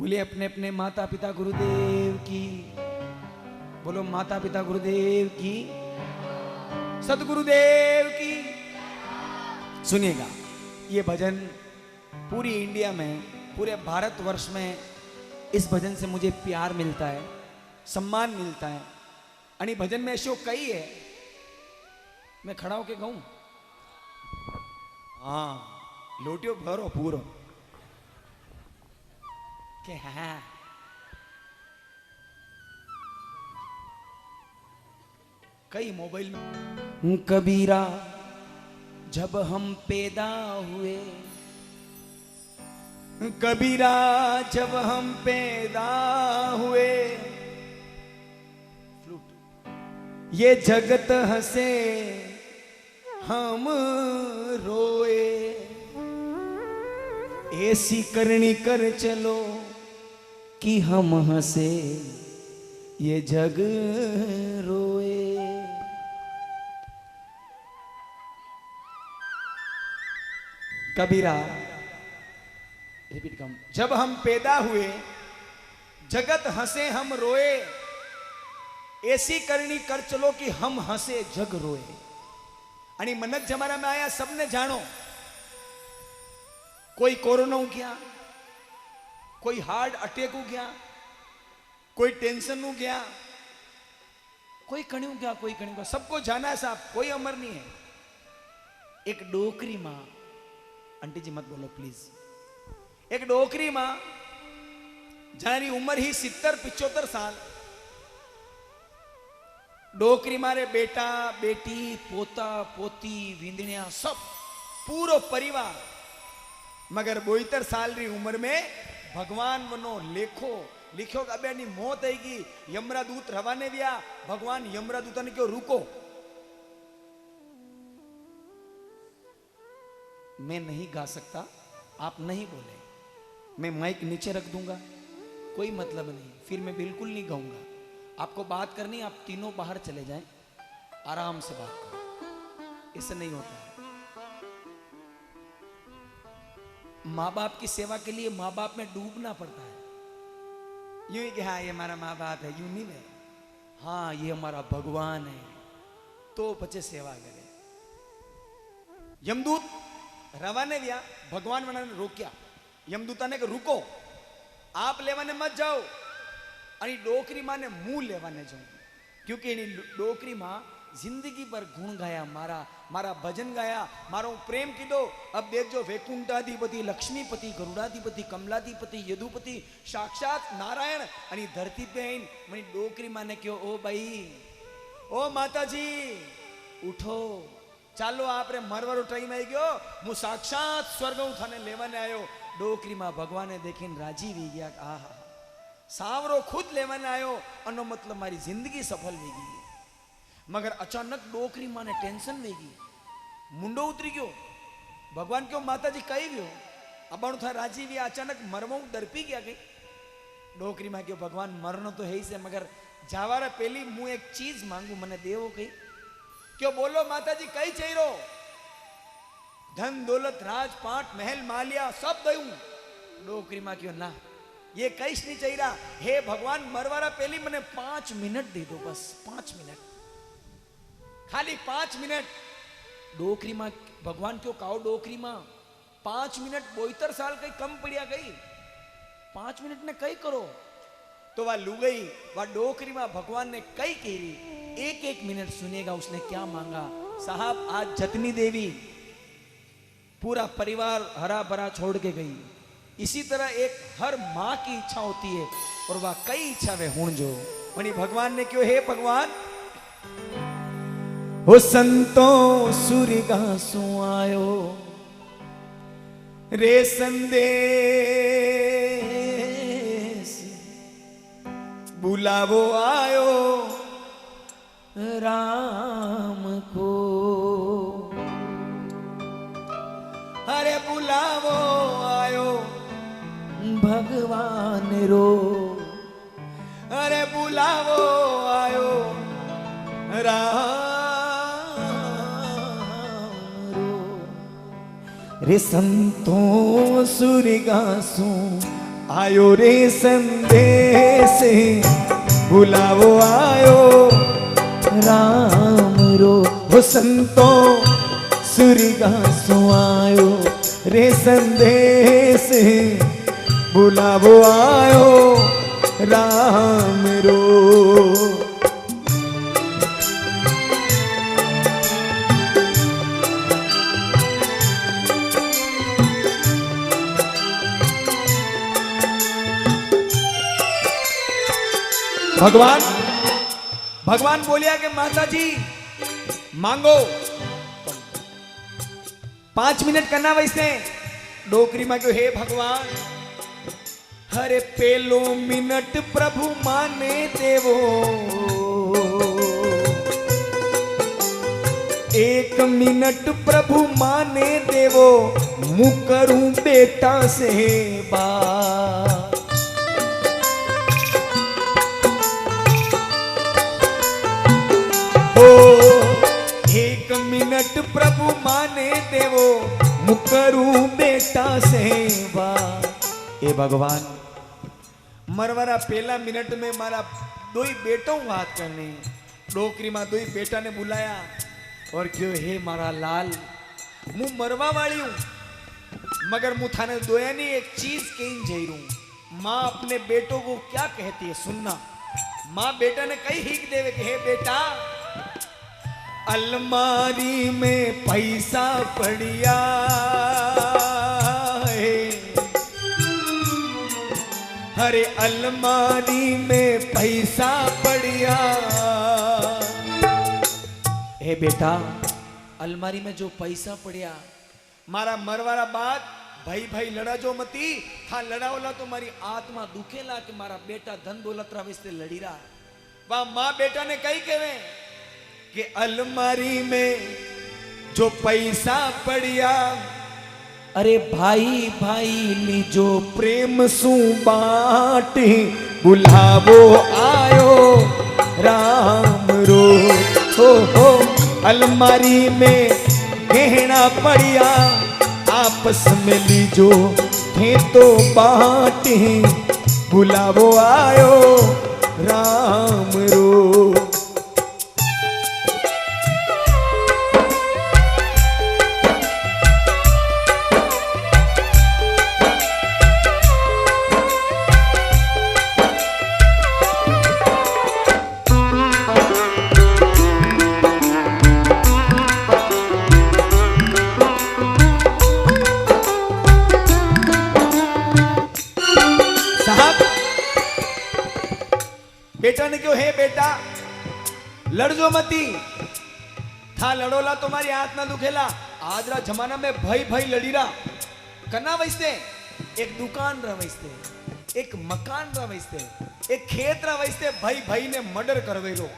बोलिए अपने अपने माता पिता गुरुदेव की। बोलो माता पिता गुरुदेव की, सतगुरुदेव की। सुनिएगा, ये भजन पूरी इंडिया में, पूरे भारतवर्ष में इस भजन से मुझे प्यार मिलता है, सम्मान मिलता है। आणि भजन में ऐसे कई है, मैं खड़ा होके गाऊं? हाँ, लोटियो भरो पूरो के हाँ। कई मोबाइल में कबीरा जब हम पैदा हुए, कबीरा जब हम पैदा हुए, ये जगत हंसे हम रोए, ऐसी करनी कर चलो कि हम हंसे ये जग रोए। कबीरा रिपीट कम, जब हम पैदा हुए जगत हंसे हम रोए, ऐसी करनी कर चलो कि हम हंसे जग रोए। आणि मनक जमाना में आया सबने जानो, कोई कोरोना हो गया, कोई हार्ट अटैक हो गया, कोई टेंशन हो गया, कोई कणी हो गया, कोई कणी हो गया, सबको जाना है साहब, कोई अमर नहीं है। एक डोकरी मां, आंटी जी मत बोलो प्लीज, एक डोकरी मां जारी उम्र ही 70-75 साल, डोकरी मारे बेटा बेटी पोता पोती वींदणिया सब पूरो परिवार, मगर 72 साल री उम्र में भगवान मनो लेखो लिखो कि अबे नी मौत आएगी, यमरादूत रवाने दिया, भगवान यमरादूत ने क्यों रुको, मैं नहीं गा सकता, आप नहीं बोले, मैं माइक नीचे रख दूंगा, कोई मतलब नहीं, फिर मैं बिल्कुल नहीं गाऊंगा। आपको बात करनी, आप तीनों बाहर चले जाएं, आराम से बात करो, इससे नहीं होता है। माँ बाप की सेवा के लिए माँ बाप में डूबना पड़ता है। यूं ही कि हाँ ये हमारा माँ बाप है, यूं नहीं है, हाँ ये हमारा भगवान है, तो बच्चे सेवा करे। यमदूत रवाने दिया, भगवान ने रोक्या, यमदूता ने रुको, आप लेवाने मत जाओ, आणि डोकरी मां ने मुंह लेवाने जाओ, क्योंकि डोकरी मां जिंदगी भर गुण गाया, मारा भजन गाया, मारो प्रेम कीधो। अब देखो वैकुंठाधिपति लक्ष्मीपति गरुड़ाधिपति कमलाधिपति यदुपति साक्षात नारायण आणि धरती पे आईन मनी डोकरी मां ने क्यों, ओ भाई ओ माताजी उठो, चालो आपरे मरवारो टाइम आई गयो, मु साक्षात स्वर्ग थाने लेवाने आयो। डोकरी मां भगवान ने देखीने राजी वी गया, आहा सावरो खुद लेवाने आयो, अनो मतलब मारी जिंदगी सफल वी गई। मगर अचानक डोकरी मां ने टेंशन वेगी, मुंडो उतरी गयो, भगवान क्यों माताजी कही गयो, अबाणु था राजी भी, अचानक मरमो डरपी गया गई। डोकरी मां क्यों भगवान मरनो तो है ही से, मगर जावारा पहली मु एक चीज मांगू, मने देवो कही, क्यों बोलो माताजी कही चाहिए, धन दौलत राजपाट महल मालिया सब दऊं। डोकरी मां क्यों ना, ये कहीं नहीं चाहिए, हे भगवान मरवारा पहली मने 5 मिनट दे दो, बस 5 मिनट, खाली 5 मिनट। डोकरी मां भगवान क्यों काओ, डोकरी मां 5 मिनट 72 साल कहीं कम पड़िया गई, 5 मिनट ने कई करो। तो वह लू गई, वह डोकरी मां भगवान ने कई कही, एक मिनट सुनेगा उसने क्या मांगा। साहब आज जतनी देवी पूरा परिवार हरा भरा छोड़ के गई, इसी तरह एक हर मां की इच्छा होती है, और वह कई इच्छा वे हूं जो मनी भगवान ने क्यों, हे भगवान हो संतो सूर्यगासु आयो रे संदेश, बुलावो आयो राम को, अरे बुलावो आयो भगवान रो, अरे बुलावो आयो राम रो। रे संतो सूर्यगासु आयो रे संदेश बुलावो आयो राम रो हो संतो सुरगासो आयो रे संदेश बुलावो आयो राम रो। भगवान बोलिया कि माता जी मांगो। 5 मिनट करना वैसे डोकरी में क्यों हे भगवान हरे पेलो मिनट प्रभु माने देवो 1 मिनट प्रभु माने देवो मुकरूं बेटा से बात। ओ 1 मिनट प्रभु माने देवो मुकरूं बेटा सेवा। ए भगवान मरवारा पहला मिनट में मारा 2 बेटों बात करने डोकरी में 2 बेटा ने बुलाया और क्यों हे मारा लाल मु मरवा वाली हूं मगर मु थाने दोया नहीं एक चीज कहीं जई रू। माँ अपने बेटों को क्या कहती है सुनना। माँ बेटा ने कही हिक देवे कि हे बेटा अलमारी में पैसा पड़िया है हरे अलमारी में पैसा पड़िया। हे बेटा अलमारी में जो पैसा पड़िया मारा मरवारा बात भाई भाई लड़ा जो मती था लड़ाओला तो मारी आत्मा दुखेला कि मारा बेटा धन दौलत राविस्ते लड़ी रहा। वह माँ बेटा ने कही कहवे कि अलमारी में जो पैसा पड़िया अरे भाई भाई लीजो प्रेम सु बाटे बुलावो आयो राम रो। हो अलमारी में गहना पड़िया आपस में लीजो थे तो बाटे बुलावो आयो राम रो। बेटा ने क्यों हे बेटा लड़जो मती था लड़ोला तुम्हारी हाथ ना दुखेला। आज रा जमाना में भाई भाई लड़ी रहा करना वैसे एक दुकान रहा वैसे एक मकान रहा वैसे एक खेत रहा वैसे भाई भाई ने मर्डर करवे लो।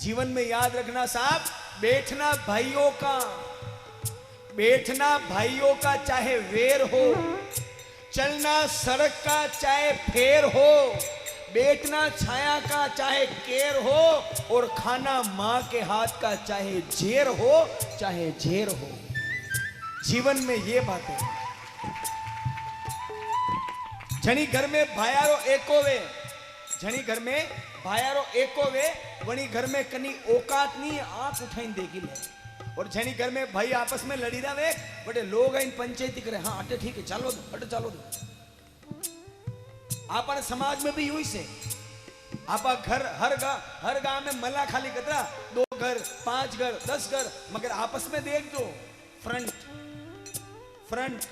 जीवन में याद रखना साहब बैठना भाइयों का चाहे वेर हो चलना सड़क का चाहे फेर हो बैठना छाया का चाहे केर हो और खाना माँ के हाथ का चाहे झेर हो। जीवन में ये बात है। जनी घर में भायारो एको वे वनी घर में कनी औकात नहीं आंख उठाई देगी ले। और जनी घर में भाई आपस में लड़ी रहे बड़े लोग इन पंचायती करे हाँ अटे ठीक है चालो दो। आपन समाज में भी यूं ही से आपा घर हर गांव में मला खाली कतरा 2 घर 5 घर 10 घर मगर आपस में देख दो फ्रंट।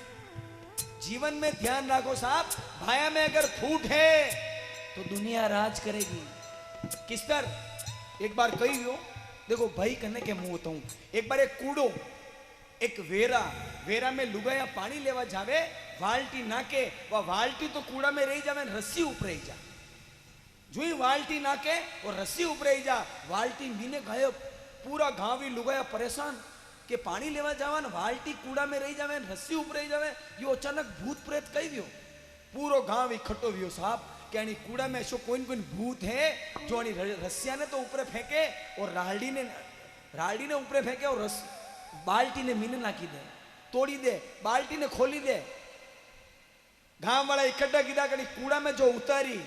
जीवन में ध्यान रखो साहब भाया में अगर फूट है तो दुनिया राज करेगी। किस तरह एक बार कही हो देखो भाई कहने के मुंह होता हूं। एक बार एक कूड़ो एक वेरा में लुगाया पानी लेवा जावे वाल्टी नाके वह वाल्टी तो कूड़ा में रही जावे रस्सी ऊपर जा जो ही वाल्टी नाके और रस्सी ऊपर जा वाल्टी मीने गायब पूरा गांव ही लुगाया परेशान के पानी लेवा जावा न वाल्टी कूड़ा में रही जावे रस्सी ऊपर जावे यो अचानक भूत प्रेत कही दियो पूरो गांव इकट्ठो वियो साहब कि यानी कूड़ा में ऐसो कोई भूत है जो रस्सिया ने तो ऊपर फेंके और राहड़ी ने ऊपर फेंके और बाल्टी ने मीने नाकी दे तोड़ी दे बाल्टी ने खोली दे गांव वाला इकट्ठा कीधा करी कूड़ा में जो उतारी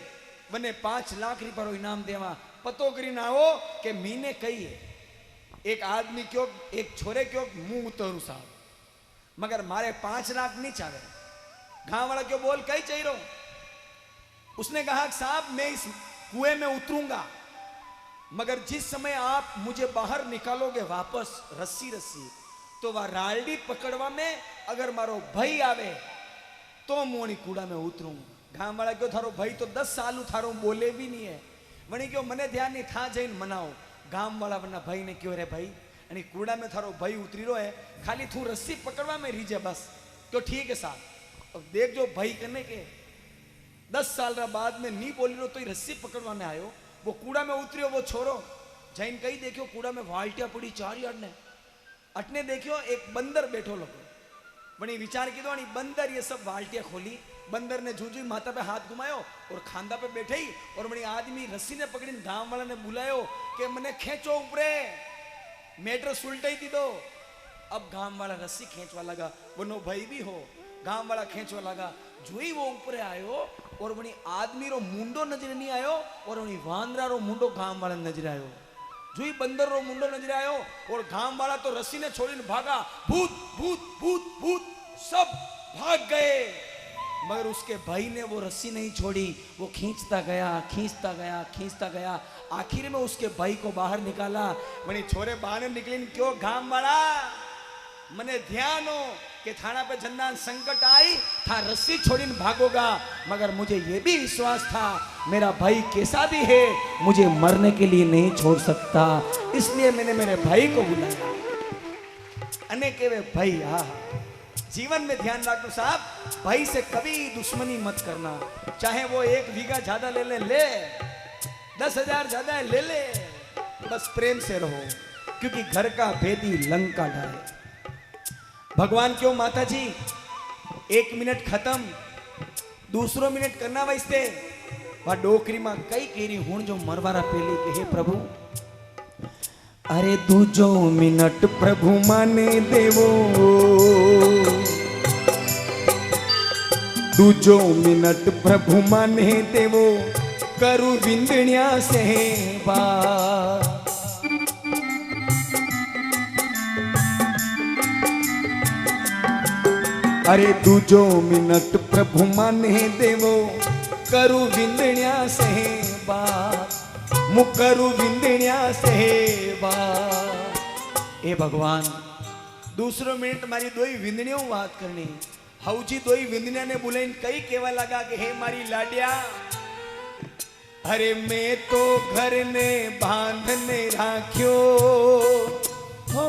बने 5 लाख रुपया इनाम देवा पतो करी ना हो कि मीने कही है एक आदमी क्यों एक छोरे क्यों मुंह उतरू साहब मगर मारे 5 लाख नहीं चाहे गांव वाला क्यों बोल कही चाहिए रहो उसने कहा साहब मैं इस कुएं में उतरूंगा मगर जिस समय आप मुझे बाहर निकालोगे वापस रस्सी रस्सी तो वह रालडी पकड़वा में अगर मारो भाई आवे तो मोनी कूड़ा में उतरूंगा गांव वाला क्यों थारो भाई तो 10 साल थारो बोले भी नहीं है वणी क्यों मने ध्यान नहीं था जैन मनाओ गांव वाला बना भाई ने क्यों रे भाई आणि कूड़ा में थारो भाई उतरी रो है खाली तू रस्सी पकड़वा में रीजे बस क्यों ठीक है साहब अब देख जो भाई करने के 10 साल बाद में नहीं बोली रो तो रस्सी पकड़वा में आयो वो कूड़ा में उतरियो वो छोरो जैन कहीं देखियो कूड़ा में वाल्टिया पड़ी 4 यार्ड ने अटने देखियो एक बंदर बैठो लोग बनी विचार की दो बंदर ये सब वाल्टिया खोली बंदर ने जूझू माथा पे हाथ घुमायो और खांदा पे बैठे ही और बड़ी आदमी रस्सी ने पकड़ी गांव वाला ने बुलायो कि मने खेचो ऊपरे मेटर सुलटाई दी दो अब गांव वाला रस्सी खींचवा लगा वनो भाई भी हो गांव वाला खींचवा लगा जोई वो ऊपरे आयो और बनी आदमी रो मुंडो नजर नहीं आयो और बनी वांदरा रो मुंडो गांव वाला नजर आयो जोई बंदर रो मुंडो नजर आयो और गांव वाला तो रस्सी ने छोड़ीने भागा भूत भूत भूत भूत सब भाग गए मगर उसके भाई ने वो रस्सी नहीं छोड़ी वो खींचता गया खींचता गया खींचता गया आखिर में उसके भाई को बाहर निकाला मनी छोरे बाहर निकली क्यों गांव वाला मने ध्यान हो कि थाना पे जन्ना संकट आई था रस्सी छोड़ीने भागोगा मगर मुझे ये भी विश्वास था मेरा भाई कैसा भी है मुझे मरने के लिए नहीं छोड़ सकता इसलिए मैंने मेरे भाई को बुलाया अने केवे भाई हाँ जीवन में ध्यान रखो साहब भाई से कभी दुश्मनी मत करना चाहे वो 1 बीघा ज्यादा ले 10,000 ज्यादा ले बस प्रेम से रहो क्योंकि घर का भेदी लंका ढाए भगवान क्यों माता जी 1 मिनट खत्म दूसरो मिनट करना वैसे वह डोकरी में कई केरी हूं जो मरवारा पेली के हे प्रभु अरे दूजो मिनट प्रभु माने देवो दूजो मिनट प्रभु माने देवो करू विंदण्या से बा अरे दूजो मिनट प्रभु माने देवो करू विंदण्या से बा मुकरू विंदण्या से बा ए भगवान दूसरो मिनट मारी दोई विंदणियों बात करनी हौजी दोई विंदण्या ने बुलाइन कई केवा लगा कि हे मारी लाडिया अरे मैं तो घर ने बांधने राख्यो हो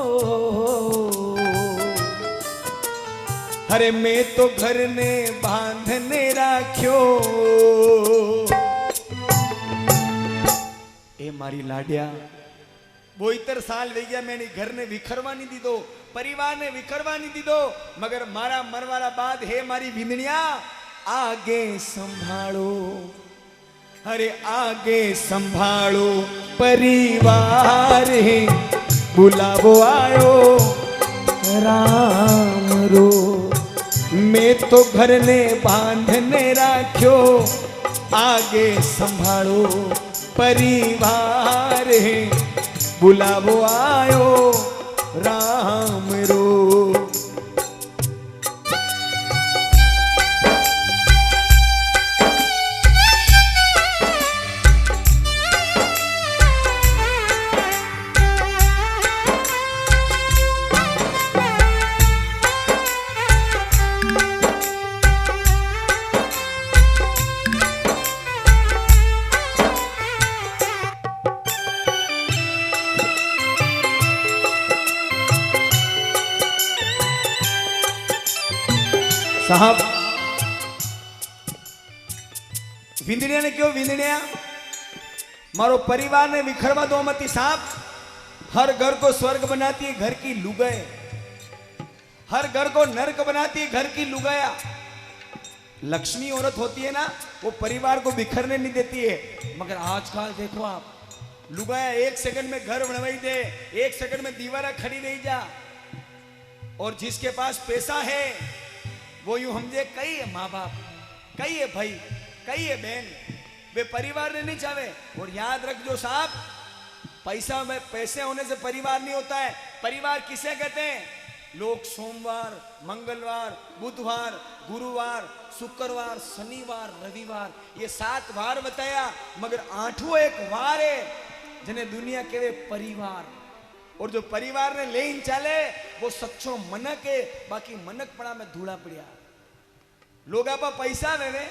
अरे मैं तो घर ने बांधने राख्यो ए मारी लाडिया 72 साल वे गया मैंने घर ने विखरवा नहीं दी दो परिवार ने विखरवा नहीं दी दो मगर मारा मरवाला बाद हे मारी विंदणिया आगे संभालो अरे आगे संभालो परिवार है बुलावो आयो राम रो मैं तो घर ने बांधने राख्यो आगे संभालो परिवार है बुलावो आयो राम रो साहब विंदणिया ने क्यों विंदणिया मारो परिवार ने विखरवा दो मती साहब हर घर को स्वर्ग बनाती है घर की लुगाई हर घर को नरक बनाती है घर की लुगाया लक्ष्मी औरत होती है ना वो परिवार को बिखरने नहीं देती है मगर आजकल देखो आप लुगाया 1 सेकंड में घर बनवाई दे 1 सेकंड में दीवारा खड़ी नहीं जा और जिसके पास पैसा है वो यूं समझे कई माँ बाप कई है भाई, कई है बहन, वे परिवार ने नहीं चाहे। और याद रखो साहब, पैसा में पैसे होने से परिवार नहीं होता है। परिवार किसे कहते हैं? लोग सोमवार, मंगलवार, बुधवार, गुरुवार, शुक्रवार, शनिवार, रविवार, ये 7 वार बताया, मगर 8वां एक वार है जिन्हें दुनिया कहे परिवार। और जो परिवार ने लेन चाले वो सच्चो मनक है, बाकी मनक पड़ा में धूला पड़िया। लोग आप पैसा वे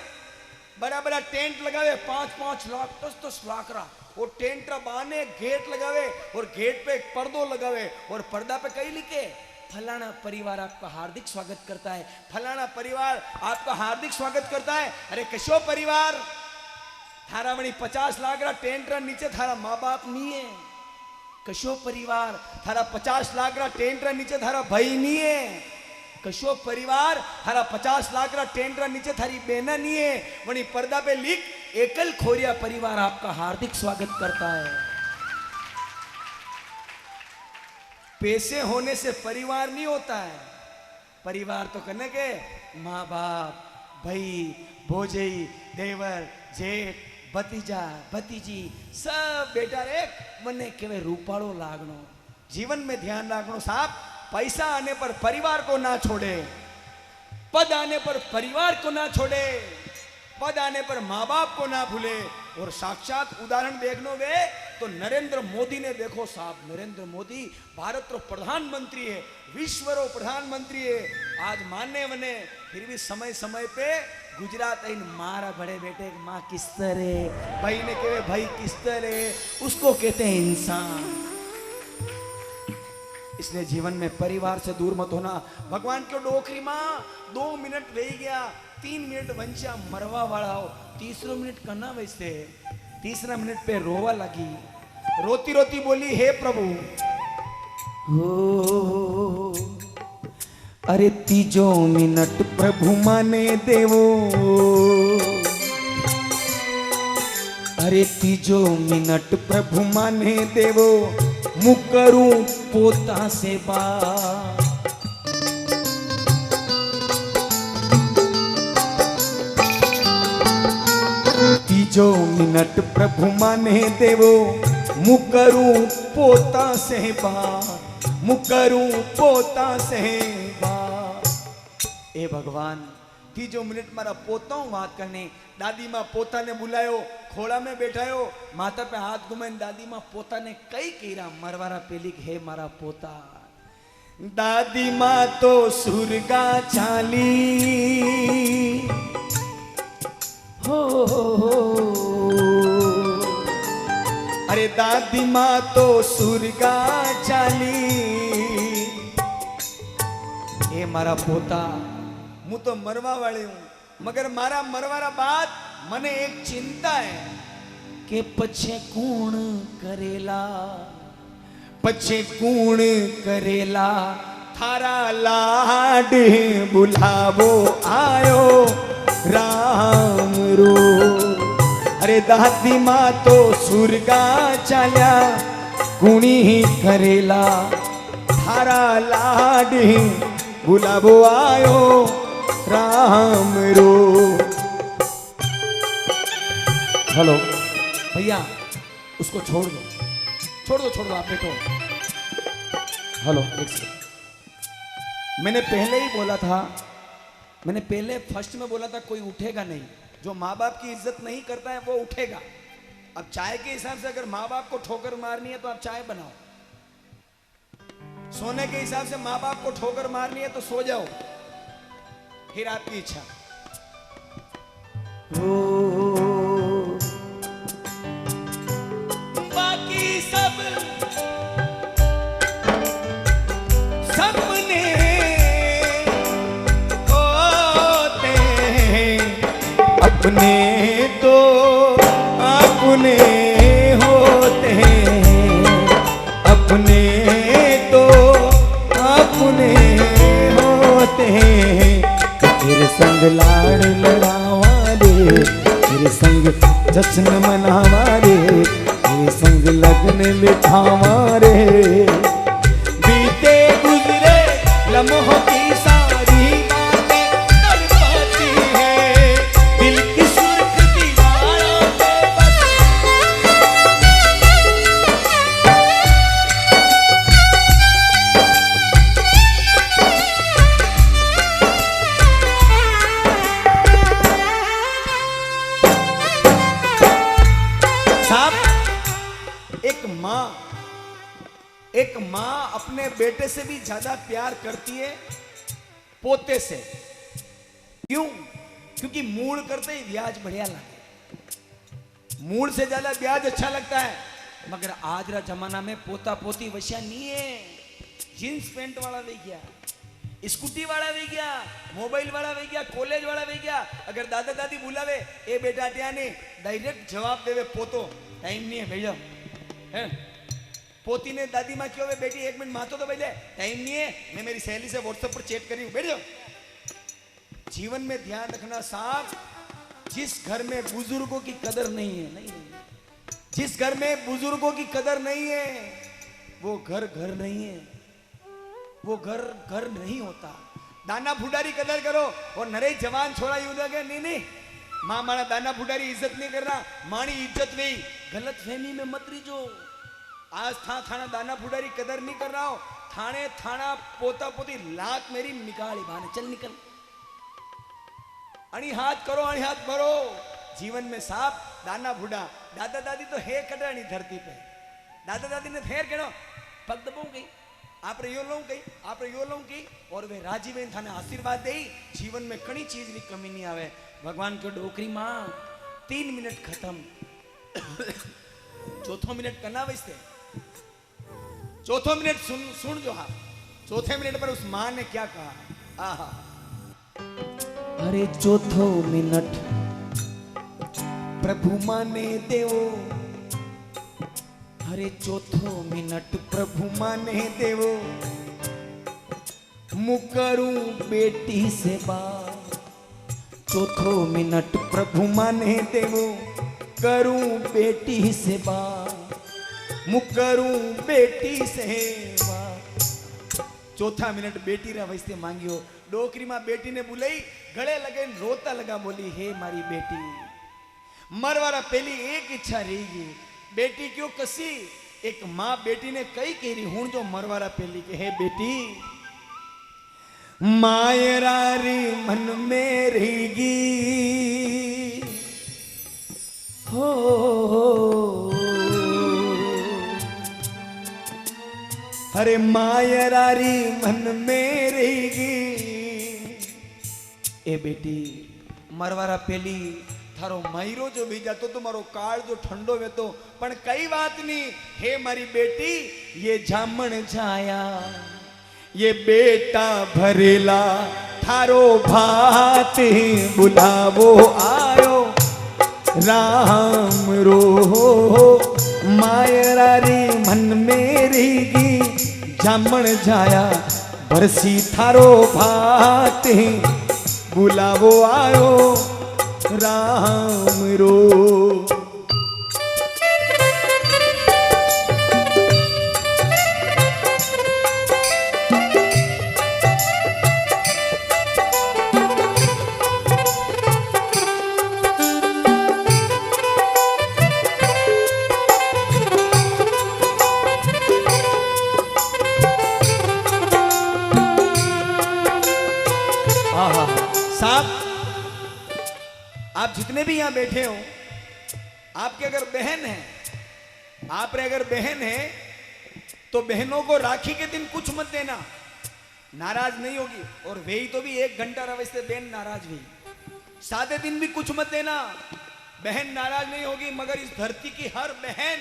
बड़ा बड़ा टेंट लगावे, 5-5 लाख 10-10 लाख रा, और टेंट बहाने गेट लगावे, और गेट पे एक पर्दो लगावे, और पर्दा पे कई लिखे फलाना परिवार आपका हार्दिक स्वागत करता है, फलाना परिवार आपका हार्दिक स्वागत करता है। अरे कशो परिवार? थारा वणी 50 लाख रा टेंट रा नीचे थारा माँ बाप नहीं है। कशो परिवार? थारा 50 लाख रा टेंट रा नीचे थारा भाई नहीं है। कशो परिवार? थारा 50 लाख रा टेंट रा नीचे थारी बहना नहीं है। वणी पर्दा पे लिख एकल खोरिया परिवार आपका हार्दिक स्वागत करता है। पैसे होने से परिवार नहीं होता है। परिवार तो करने के माँ बाप, भाई, भोजई, देवर, जेठ, भतीजा, भतीजी, सब बेटा एक मने केवे रूपाड़ो लागनो। जीवन में ध्यान रखनो साहब, पैसा आने पर परिवार को ना छोड़े, पद आने पर परिवार को ना छोड़े, पद आने पर माँ बाप को ना भूले। और साक्षात उदाहरण देखनो वे तो नरेंद्र मोदी ने देखो साहब, नरेंद्र मोदी भारत रो प्रधानमंत्री है, विश्व रो प्रधानमंत्री है। आज मानने वने फिर भी समय समय पे गुजरात इन मारा बड़े बेटे माँ किस तरह, भाई ने कहे भाई किस तरह, उसको कहते हैं इंसान। इसलिए जीवन में परिवार से दूर मत होना। भगवान क्यों डोकरी माँ 2 मिनट रह गया, 3 मिनट वंचा मरवा वाला हो, 3रो मिनट करना वैसे, 3रा मिनट पे रोवा लगी, रोती रोती बोली हे प्रभु हो, अरे 3जो मिनट प्रभु माने देवो, अरे 3जो मिनट प्रभु माने देवो, मु करूं पोता से बात। 3जो मिनट प्रभु माने देवो, मु करूं पोता से बात, मु करूं पोता से बात। ए भगवान 3जो मिनट मारा पोता बात करने। दादी माँ पोता ने बुलायो, खोड़ा में बैठायो, माता पे हाथ घुमाए, दादी माँ पोता ने कई कीरा मरवारा पेलिक हे मारा पोता। दादी माँ तो सुरगा चाली हो, अरे दादी माँ तो सुरगा चाली। ए मारा पोता, मु तो मरवा वाले हूं, मगर मारा मरवारा बात मने एक चिंता है कि पछे कूण करेला, पछे कूण करेला, थारा लाड बुलावो आयो राम रो। अरे दादी माँ तो सुरगा चाल्या, कुणी ही करेला, थारा लाड बुलावो आयो राम रो। हेलो भैया, उसको छोड़ दो, छोड़ दो, छोड़ दो, आप बैठो। हेलो एक सेकंड, मैंने पहले ही बोला था, मैंने पहले फर्स्ट में बोला था कोई उठेगा नहीं। जो माँ बाप की इज्जत नहीं करता है वो उठेगा। अब चाय के हिसाब से अगर माँ बाप को ठोकर मारनी है तो आप चाय बनाओ, सोने के हिसाब से माँ बाप को ठोकर मारनी है तो सो जाओ, फिर आपकी इच्छा। बाकी सब सपने होते हैं, अपने तो अपने होते हैं, अपने तो अपने होते हैं। तेरे संग लाड़ लड़ावा रे, तेरे संग जश्न मनावा रे, तेरे संग लगन बिठावा रे। बीते गुजरे लम्हों की सारी बातें तड़पाती है, एक मां अपने बेटे से भी ज्यादा प्यार करती है पोते से। क्यों? क्योंकि मूड करते ही ब्याज बढ़िया लगे, मूड से ज्यादा ब्याज अच्छा लगता है। मगर आज रा जमाना में पोता पोती वश्या नहीं है। जींस पेंट वाला भी गया, स्कूटी वाला भी गया, मोबाइल वाला भी गया, कॉलेज वाला भी गया। अगर दादा दादी बुलावे ए बेटा त्या ने डायरेक्ट जवाब देवे पोतो टाइम नहीं है भेजो है। पोती ने दादी माँ क्यों बेटी 1 मिनट मातो तो भेजे, टाइम नहीं है, मैं मेरी सहेली से व्हाट्सएप पर चैट करी हूँ, बैठ जाओ। जीवन में ध्यान रखना साहब, जिस घर में बुजुर्गों की कदर नहीं है, नहीं, जिस घर में बुजुर्गों की कदर नहीं है वो घर घर नहीं है, वो घर घर नहीं होता। दाना फुडारी कदर करो और नरे जवान छोड़ा यूं लगे नहीं मां मारा दाना फुडारी इज्जत नहीं करना, मानी इज्जत नहीं, गलत फहमी में मत रहीजो। आज थाना दाना फुडारी कदर नहीं कर रहा हो, थाने थाना पोता पोती लात मेरी निकाली बहाने चल निकल, अणी हाथ करो अणी हाथ भरो। जीवन में साफ दाना फुडा दादा दादी तो हे कटाणी धरती पे, दादा दादी ने फेर केड़ो पग दबो गई आप यो लऊं गई आप यो लऊं गई और वे राजी बेन थाने आशीर्वाद दे। जीवन में कई चीज की कमी नहीं आवे। भगवान के डोकरी मां 3 मिनट खत्म, चौथो मिनट करना वैसे, चौथो मिनट सुन जो, हाँ चौथे मिनट पर उस मां ने क्या कहा। आहा, अरे चौथो मिनट प्रभु माने देवो, अरे चौथो मिनट प्रभु माने देवो, मुकरूं बेटी से बात। चौथो मिनट प्रभु माने देवो, करूं बेटी से बात, मुकरूं बेटी से बात। चौथा मिनट बेटी रा वैसे मांगियो। डोकरी मां बेटी ने बुलाई, गले लगे रोता लगा, बोली हे मारी बेटी, मरवारा पहली एक इच्छा रहेगी। बेटी क्यों कसी? एक मां बेटी ने कई केरी हूं जो मरवारा पहली के हे बेटी, मायरारी मन में रहेगी हो, अरे मायरारी मन में रहेगी। ए बेटी मरवारा पहली थारो महीरो जो भी जातो तो मारो काल जो ठंडो वेतो, पण कई बात नहीं हे मारी बेटी, ये जामण जाया ये बेटा भरेला थारो भात बुलावो आयो राम रो, मायरारी मन मेरीगी जामण जाया बरसी थारो भात बुलावो आयो राम रो। साहब आप जितने भी यहां बैठे हो, आपके अगर बहन है, आप रे अगर बहन है तो बहनों को राखी के दिन कुछ मत देना, नाराज नहीं होगी। और वे तो भी 1 घंटा रवे से बहन नाराज हुई, सादे दिन भी कुछ मत देना, बहन नाराज नहीं होगी। मगर इस धरती की हर बहन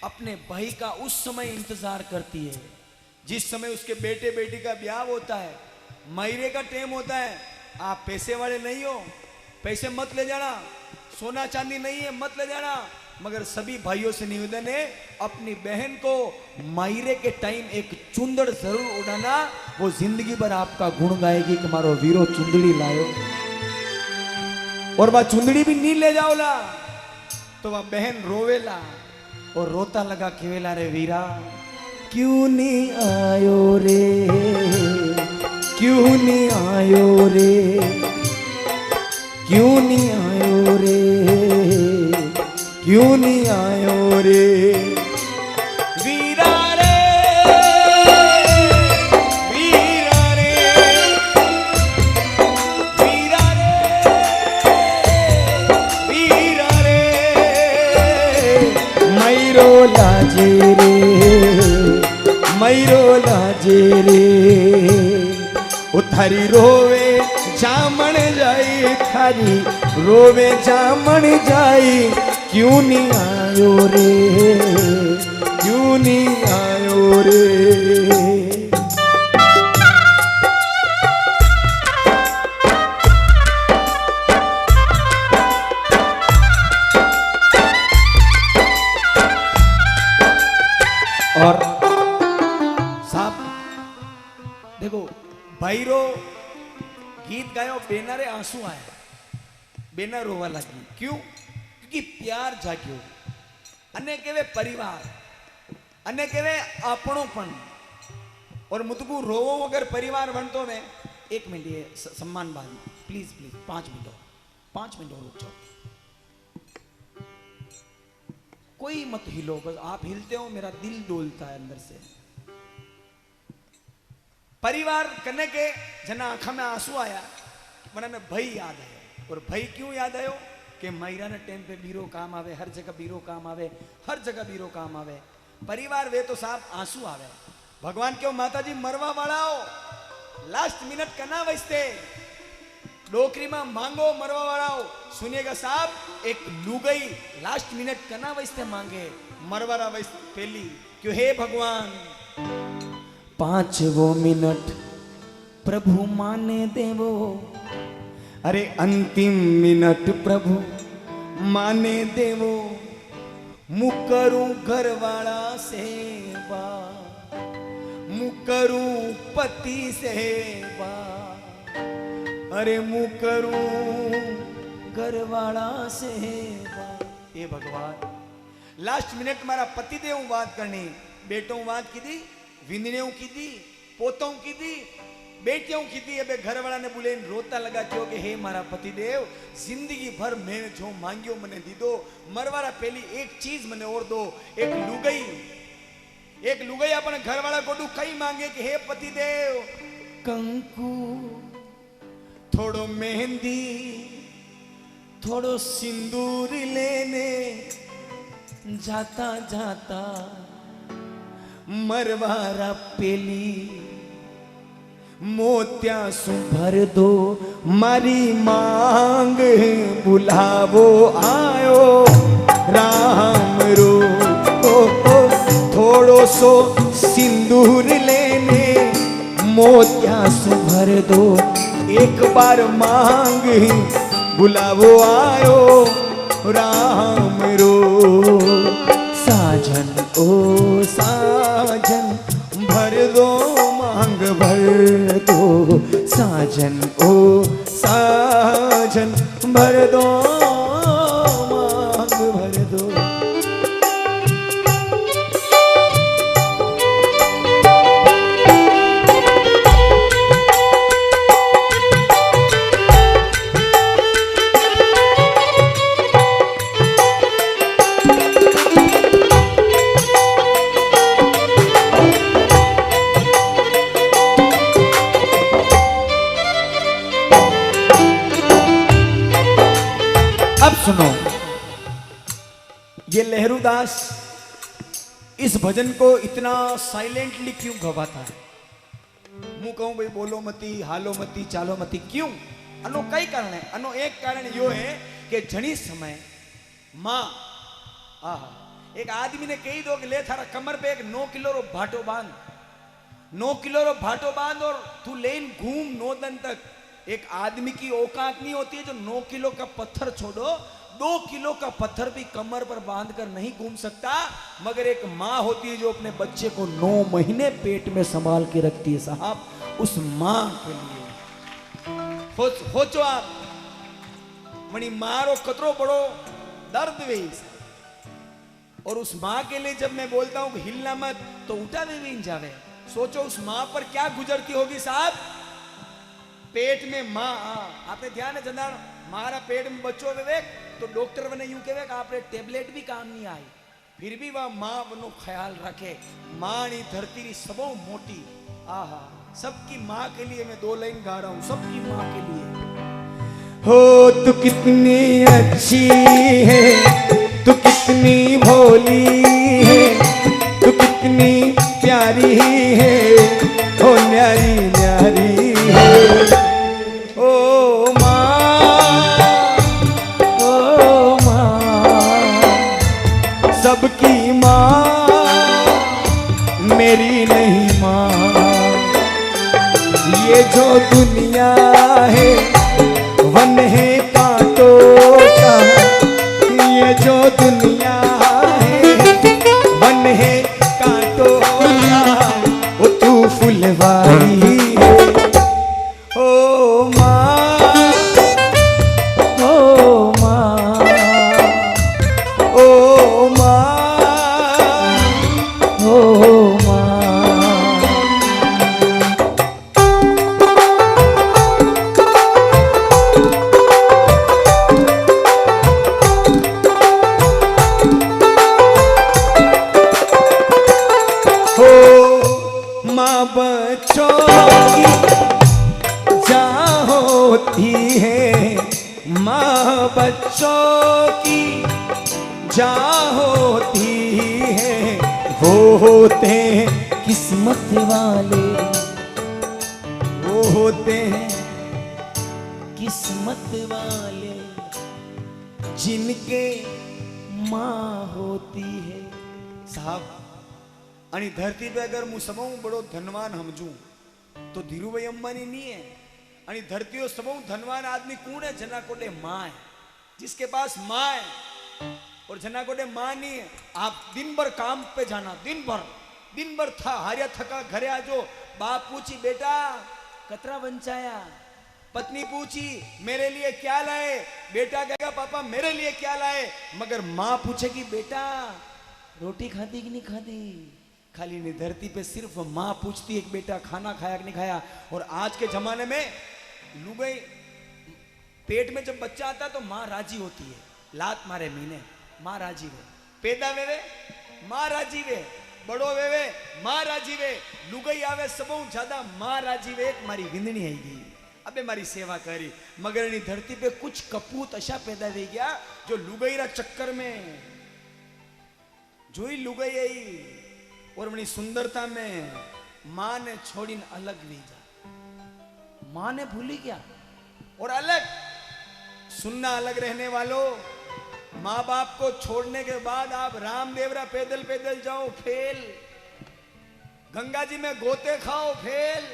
अपने भाई का उस समय इंतजार करती है जिस समय उसके बेटे बेटी का ब्याह होता है, महीरे का टेम होता है। आप पैसे वाले नहीं हो, पैसे मत ले जाना, सोना चांदी नहीं है मत ले जाना, मगर सभी भाइयों से निवेदन है अपनी बहन को महीरे के टाइम एक चुंदड़ जरूर उड़ाना, वो जिंदगी भर आपका गुण गाएगी कि मारो वीरो चुंदड़ी लायो। और वह चुंदड़ी भी नहीं ले जाओला तो वह बहन रोवेला और रोता लगा केवेला, रे वीरा क्यों नहीं आयो रे, क्यों नहीं आयो रे, क्यों नहीं आयो रे, क्यों नहीं आयो रे, वीरा रे, वीरा रे, वीरा रे, वीरा रे, मैरो लाजे रे, मैरो लाजे रे ओ थारी रोवे जामण जाई थारी रोवे जामण जाई क्यों नहीं आयो रे क्यों नहीं आयो रे। और साहब देखो भाईरो गीत गायो बेनारे आंसू आए बेना रोवा लगी क्यों क्योंकि प्यार जाग्यो अने केवे परिवार अने केवे आपणोपण और मुतकू रोवो अगर परिवार बनतो में 1 मिनट ये सम्मान बांध प्लीज प्लीज 5 मिनट और रुक जाओ कोई मत हिलो बस आप हिलते हो मेरा दिल डोलता है अंदर से। परिवार कने के जना आंखा में आंसू आया मने भाई याद आयो और भाई क्यों याद आयो कि मायरा ने टाइम पे बीरो काम आवे हर जगह बीरो काम आवे हर जगह बीरो काम आवे परिवार वे तो साहब आंसू आवे भगवान क्यों माता जी मरवा वालाओ लास्ट मिनट कना वस्ते डोकरी में मांगो मरवा वालाओ सुनिएगा साहब एक लुगई लास्ट मिनट कना वस्ते मांगे मरवारा वस्ते पहली क्यों हे भगवान 5वो मिनट प्रभु माने देवो अरे अंतिम मिनट प्रभु माने देवो मुकरू घर वाला सेवा मुकरू पति सेवा अरे मुकरू घर वाला सेवा ये भगवान लास्ट मिनट मारा पति देव बात करनी बेटों बात की दी विंदने की दी पोतों की दी बेटियों की दी अबे घर वाला ने बोले रोता लगा क्यों कि हे मारा पति देव जिंदगी भर मैंने जो मांगियो मने दी दो मरवारा पहली एक चीज मने और दो एक लुगई अपने घर वाला को कई मांगे कि हे पति देव कंकु थोड़ो मेहंदी थोड़ो सिंदूर लेने जाता जाता मरवारा पेली मोत्या सु भर दो मारी मांग बुलावो आयो राम रो थोड़ो सो सिंदूर लेने मोत्या सु भर दो एक बार मांग बुलावो आयो राम रो साजन ओ साजन भर दो मांग भर दो साजन ओ साजन भर दो मांग भर दो। अब सुनो ये लहरूदास इस भजन को इतना साइलेंटली क्यों गवाता है मु कहूं भाई बोलो मती हालो मती चालो मती क्यों अनो कई कारण है अनो एक कारण यो है कि जनी समय मां एक आदमी ने कही दो कि ले थारा कमर पे एक 9 किलो रो भाटो बांध 9 किलो रो भाटो बांध और तू लेन घूम 9 दिन तक। एक आदमी की औकात नहीं होती है जो 9 किलो का पत्थर छोड़ो 2 किलो का पत्थर भी कमर पर बांध कर नहीं घूम सकता मगर एक माँ होती है जो अपने बच्चे को 9 महीने पेट में संभाल के रखती है साहब उस माँ के लिए सोचो आप मनी मारो कतरो बड़ो दर्द वे और उस माँ के लिए जब मैं बोलता हूँ हिलना मत तो उठा भी जावे सोचो उस माँ पर क्या गुजरती होगी साहब पेट में माँ आपने ध्यान है जनार मारा पेट में बच्चों विवेक तो डॉक्टर बने यूं कहे कि आपने टेबलेट भी काम नहीं आई फिर भी वह माँ बनो ख्याल रखे माँ नी धरती री सबो मोटी आहा सबकी माँ के लिए मैं 2 लाइन गा रहा हूँ सबकी माँ के लिए। हो तू कितनी अच्छी है तू कितनी भोली है तू कितनी प्यारी है, ओ न्यारी न्यारी है। ओ माँ, ओ माँ, सबकी माँ मेरी नहीं माँ। ये जो दुनिया है वन है कांटों का, ये जो दुनिया है वन है कांटों का, वो तू फुलवारी है। ओ माँ, ओ माँ, ओ माँ, ओ माँ। माँ बच्चों की जान होती है, माँ बच्चों की जान होती है। वो होते हैं किस्मत वाले, वो होते हैं किस्मत वाले, जिनके माँ होती है। साहब, आणि धरती पे अगर मु समूह बड़ो धनवान समझू तो धीरूभाई अंबानी नहीं है। आणि धरती समूह धनवान आदमी कौन है? जना कोटे माँ है, जिसके पास माँ है। और जना कोटे माँ नहीं है। आप दिन भर काम पे जाना, दिन भर था हारिया थका घरे आजो, बाप पूछी बेटा कतरा बंचाया, पत्नी पूछी मेरे लिए क्या लाए, बेटा कहेगा पापा मेरे लिए क्या लाए। मगर माँ पूछेगी बेटा रोटी खाती कि नहीं खाती। खाली नहीं, धरती पे सिर्फ माँ पूछती है कि बेटा खाना खाया कि नहीं खाया। और आज के जमाने में लुगाई पेट में जब बच्चा आता है तो माँ राजी होती है, लात मारे मीने माँ राजी वे, पैदा वेवे माँ राजी वे, बड़ो वेवे माँ राजी वे, लुगाई आवे सबों ज्यादा माँ राजी वे। मारी विंदनी है गई, अबे मारी सेवा करी। मगर इन्हीं धरती पे कुछ कपूत अशा पैदा वे गया जो लुगाई रा चक्कर में जो ही लुगाई आई और अपनी सुंदरता में माँ ने छोड़ीन अलग ली जा। माँ ने भूली क्या? और अलग सुनना, अलग रहने वालों, माँ बाप को छोड़ने के बाद आप रामदेवरा पैदल पैदल जाओ फेल, गंगा जी में गोते खाओ फेल,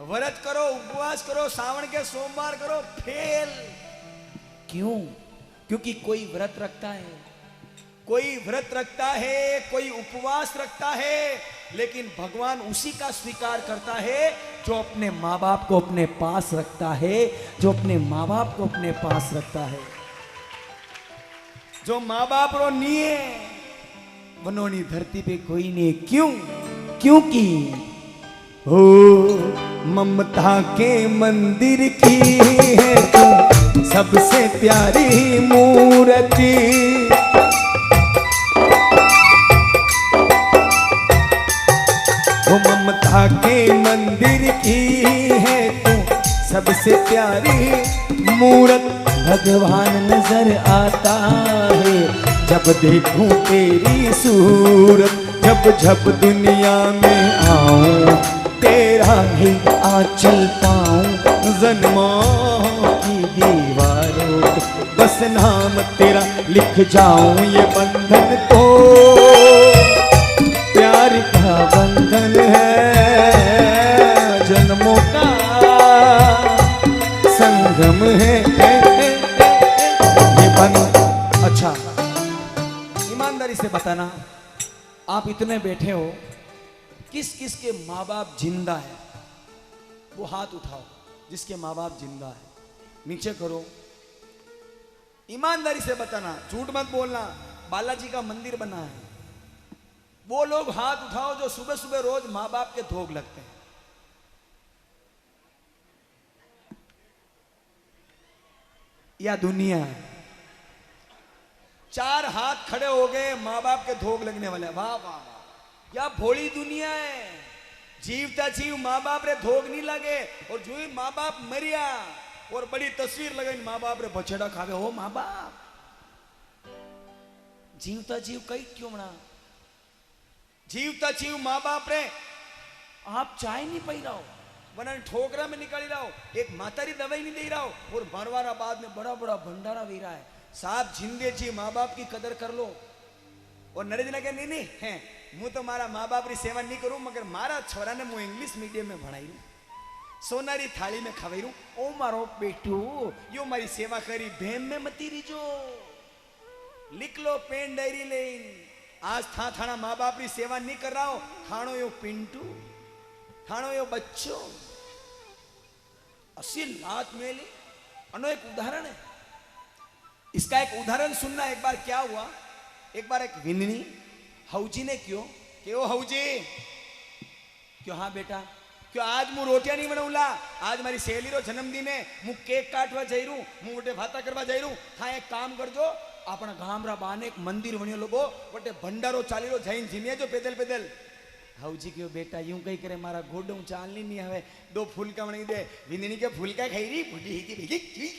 व्रत करो उपवास करो सावन के सोमवार करो फेल। क्यों? क्योंकि कोई व्रत रखता है, कोई व्रत रखता है, कोई उपवास रखता है, लेकिन भगवान उसी का स्वीकार करता है जो अपने माँ बाप को अपने पास रखता है, जो अपने माँ बाप को अपने पास रखता है। जो माँ बाप रो नहीं है वनोनी धरती पे कोई नहीं। क्यों? क्योंकि हो ममता के मंदिर की है तू सबसे प्यारी मूर्ति। वो ममता के मंदिर की है तू सबसे प्यारी मूरत। भगवान नजर आता है जब देखूं तेरी सूरत, जब जब दुनिया में आऊं तेरा ही आंचल पाऊं। जन्मों की दीवारों पे बस नाम तेरा लिख जाऊं, ये बंधन तो प्यार का बंधन है, जन्मों का संगम है ये बंधन। अच्छा ईमानदारी से बताना, आप इतने बैठे हो, किस किस के माँ बाप जिंदा है? वो हाथ उठाओ जिसके माँ बाप जिंदा है, नीचे करो। ईमानदारी से बताना, झूठ मत बोलना। बालाजी का मंदिर बना है, वो लोग हाथ उठाओ जो सुबह सुबह रोज माँ बाप के धोख लगते हैं। या दुनिया है? 4 हाथ खड़े हो गए माँ बाप के धोख लगने वाले। वाह वाह वाह, या भोली दुनिया है। जीवता जीव माँ बाप रे धोख नहीं लगे, और जो ही माँ बाप मरिया और बड़ी तस्वीर लगाई माँ बाप रे बछड़ा खावे। हो माँ बाप जीवता जीव कई क्यों मना? जीवता जीव माँ बाप रे आप चाय नहीं पी रहा हो, वरना ठोकरा में निकाली रहा हो, एक मातारी दवाई नहीं दे रहा हो, और मरवाना बाद में बड़ा बड़ा भंडारा वी रहा है। साहब जिंदे जी माँ बाप की कदर कर लो। और नरेश ने कहा नहीं नहीं है हूँ तो मारा माँ बाप की सेवा नहीं करूँ, मगर मारा छोरा ने मैं इंग्लिश मीडियम में भणाई, सोनारी थाली में खवाई, ओ मारो बेटू यो मारी सेवा करी, भेम में मती रहीजो, लिख लो पेन डायरी ले। आज था थाना माँ बाप की सेवा नहीं कर रहा हो, थानो यो पिंटू, थानो यो बच्चो, असी लात मेली। अनो एक उदाहरण है, इसका एक उदाहरण सुनना। एक बार क्या हुआ, एक बार एक विंदनी हौजी ने क्यों क्यों हौजी क्यों, हाँ बेटा क्यों आज मु रोटियां नहीं बनाऊला, आज मारी सहेली रो जन्मदिन है, मु केक काटवा जाई रू, मु वटे भाता करवा जाई रू, था एक काम करजो अपना गामरा बाने एक मंदिर बनियो लोगो वटे भंडारो चाली रो जैन जीमिया जो पैदल पैदल। हौजी क्यों बेटा यूं कही करे मारा गोडो चालनी नहीं हवे, दो फुलका बनी दे। विंदनी के फुलका खाई रही बुढ़ी ही की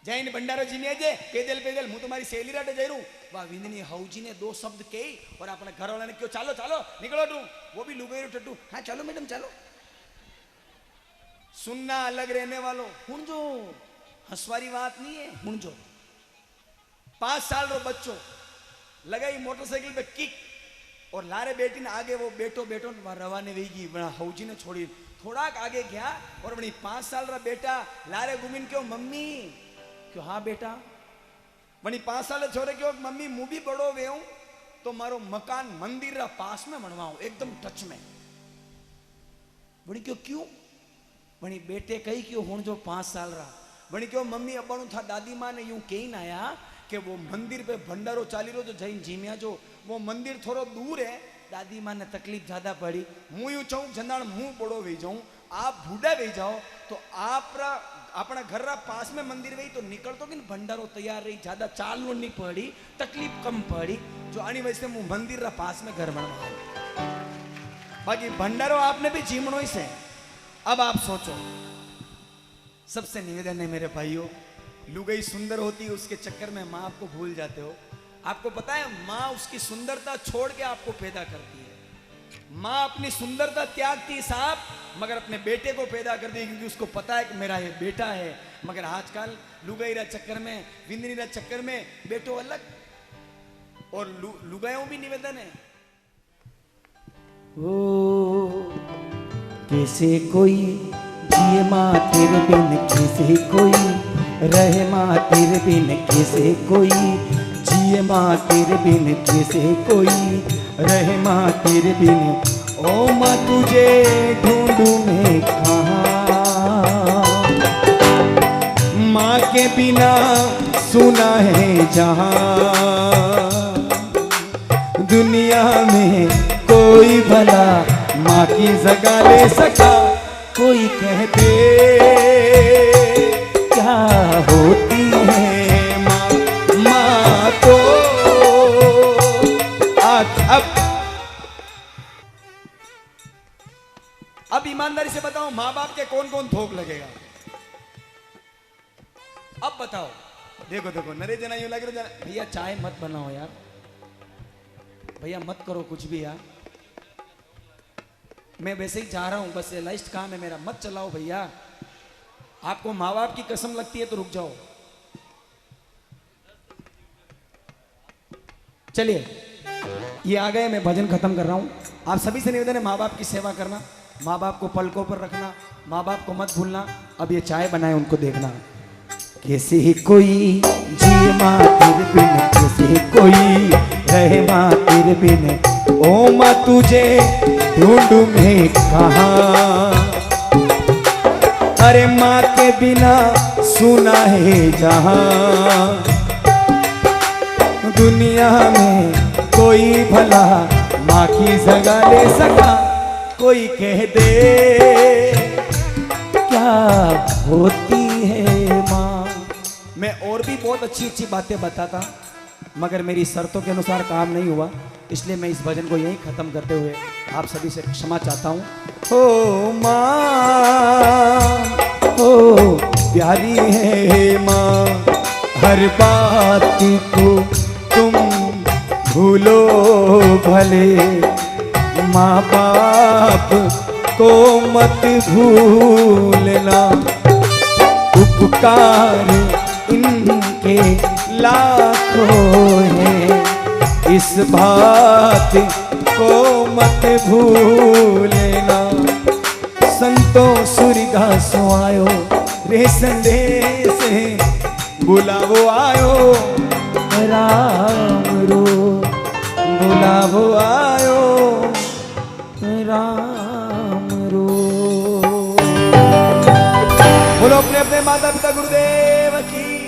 जैन भंडारो जीमिया जे पैदल पैदल मु तुम्हारी सहेली राटे जाई रू। वाह विंदनी हौजी ने दो शब्द कही और अपने घर वाले ने क्यों चालो चालो निकलो तू, वो भी लुगेरू टट्टू, हाँ चलो मैडम चलो। सुनना अलग रहने वालों हुण जो हंसवारी बात नहीं है, हुण जो 5 साल रो बच्चो लगाई मोटरसाइकिल पे किक और लारे बेटी ने आगे वो बेटो बेटो रवाने वेगी, बड़ा हौजी ने छोड़ी थोड़ा आगे गया और बड़ी 5 साल रा बेटा लारे गुमिन क्यों मम्मी क्यों, हाँ बेटा बनी 5 साल छोरे क्यों मम्मी मु भी बड़ो वे हूं तो मारो मकान मंदिर रा पास में बनवाऊं एकदम टच में। बनी क्यों क्यों, बनी बेटे कही क्यों हुण जो 5 साल रहा, बनी क्यों मम्मी अबाणु था दादी माँ ने यूं कही ना आया कि वो मंदिर पे भंडारो चाली रो जो जैन जीमिया जो वो मंदिर थोड़ो दूर है, दादी माँ ने तकलीफ ज्यादा पड़ी, मुँ यूं चाहूँ जंदाण मुँह बड़ो वे जाऊं, आप बूढ़ा वे जाओ तो आप अपना घर रा पास में मंदिर वही तो निकल तो कि भंडारो तैयार रही, ज्यादा चाल नहीं पड़ी, तकलीफ कम पड़ी, जो आनी वजह से मुँह मंदिर रा पास में घर बनवा। बाकी भंडारो आपने भी जीमणो ही से। अब आप सोचो, सबसे निवेदन है मेरे भाइयों, लुगाई सुंदर होती है उसके चक्कर में माँ आपको भूल जाते हो। आपको पता है माँ उसकी सुंदरता छोड़ के आपको पैदा करती है, माँ अपनी सुंदरता त्यागती साहब मगर अपने बेटे को पैदा कर दी क्योंकि उसको पता है कि मेरा ये बेटा है। मगर आजकल लुगाई रा चक्कर में विंदनी रा चक्कर में बेटो अलग और लुगायों भी निवेदन है। ओ कैसे कोई जिए माँ तेरे बिन, कैसे कोई रहे माँ तेरे बिन, कैसे कोई जिए माँ तेरे बिन, कैसे कोई रहे माँ तेरे बिन। ओ माँ तुझे ढूंढूं मैं कहाँ, माँ के बिना सुना है जहाँ, दुनिया में कोई भला माँ की जगह ले सका। कोई कह दे क्या होती है माँ, माँ तो अब ईमानदारी से बताओ माँ बाप के कौन कौन थोक लगेगा? अब बताओ। देखो देखो नरेश जना यूं लग रहा है भैया चाय मत बनाओ यार, भैया मत करो कुछ भी यार, मैं वैसे ही जा रहा हूं, बस लाइस्ट काम है मेरा, मत चलाओ भैया। आपको माँ बाप की कसम लगती है तो रुक जाओ। चलिए ये आ गए, मैं भजन खत्म कर रहा हूं। आप सभी से निवेदन है माँ बाप की सेवा करना, माँ बाप को पलकों पर रखना, माँ बाप को मत भूलना। अब ये चाय बनाए उनको देखना। कैसे कोई जिए माँ तेरे बिन, कैसे कोई रहे माँ तेरे बिन, ओ माँ तुझे ढूंढूं मैं कहाँ। अरे माँ के बिना सुना है जहाँ, दुनिया में कोई भला माँ की जगह ले सका। कोई कह दे क्या होती है माँ। मैं और भी बहुत अच्छी अच्छी बातें बताता मगर मेरी शर्तों के अनुसार काम नहीं हुआ, इसलिए मैं इस भजन को यहीं खत्म करते हुए आप सभी से क्षमा चाहता हूँ। ओ माँ ओ प्यारी है माँ, हर बात को तुम भूलो भले, माँ बाप को मत भूलना, उपकार इनके लाखों हैं, इस बात को मत भूलना। संतों सूरदासो आयो रे संदेश बुलावो आयो राम रो, बुलावो आयो राम रो। बोलो अपने अपने माता पिता गुरुदेव की।